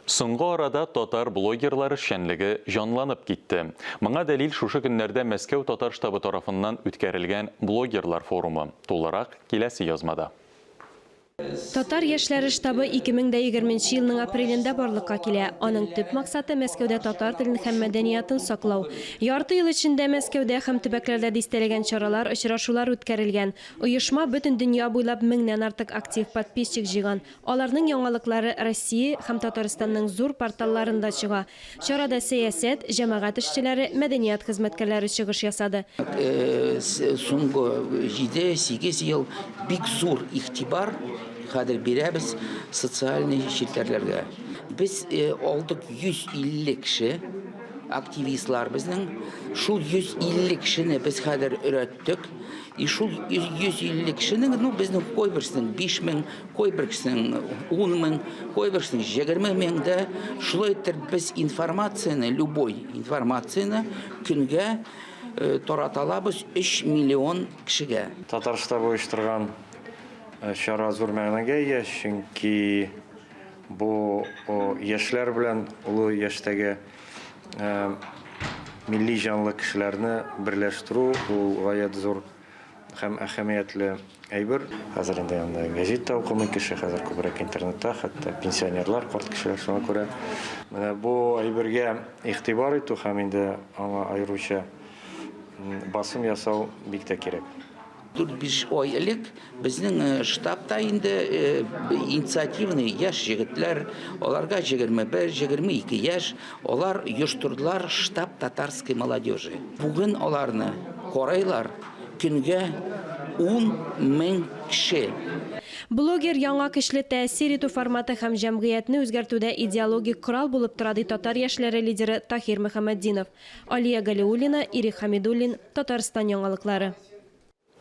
Соңғы арада татар блогерлар шәнлеге жанланып китте. Моңа дәлил шушы көннәрдә Мәскәү татар штабы тарафыннан үткәрелгән блогерлар форумы. Тулырак киләсе язмада. Татар яшьләре штабы 2020 елның апрелендә барлыкка килә. Аның төп максаты Мәскәүдә татар телен һәм мәдәниятын саклау. Ярты ел эчендә Мәскәүдә һәм төбәкләрдә дистәләгән чаралар, очрашулар үткәрелгән. Оешма бөтен дөнья буйлап 1000-нән артык актив подписчик җыйган. Аларның яңалыклары Россия һәм Татарстанның зур порталларында чыга. Чарада сәясәт, җәмәгать эшчеләре, мәдәният хезмәткәрләре чыгыш ясады. Соңгы 7-8 ел бик зур игътибар хәзер бирәбез социаль челтәрләргә. Без алдык 150 кеше активистлар безнең. Шул 150 кешене без хәзер өйрәттек. И шул 150 кешенең, безнең кайберсенең 5000, кайберсенең 10000, кайберсенең 20000 дә шулай итеп без информацияны, любой информацияны көнгә тараталабыз 3 миллион кешегә. Татарстанда оештырган чара зур мәгънәгә ия, чөнки бу яшьләр белән улы яшьтәге милли җанлы кешеләрне берләштерү ул гаять зур һәм әһәмиятле әйбер. Хәзер инде гәзит укымый кеше, хәзер күбрәк интернетта, хәтта пенсионерлар, карт кешеләр шуңа күрә. Менә бу әйбергә игътибар итү һәм инде аңа аеруча басым ясау бик тә кирәк. 4-5 ай элек безнең штабта инде инициативный яшь җегетләр, аларга 21-22 яшь, алар оештырдылар штаб татарской молодежи. Бүген аларны карайлар көнгә 10,000 кеше. Блогер яңа көчле тәэсир итү форматы һәм җәмгыятьне үзгәртүдә идеологик корал булып тора, ди татар яшьләре лидеры Тахир Мөхәммәддинов. Алия Галиуллина, Ирик Хамидуллин, Татарстан яңалыклары.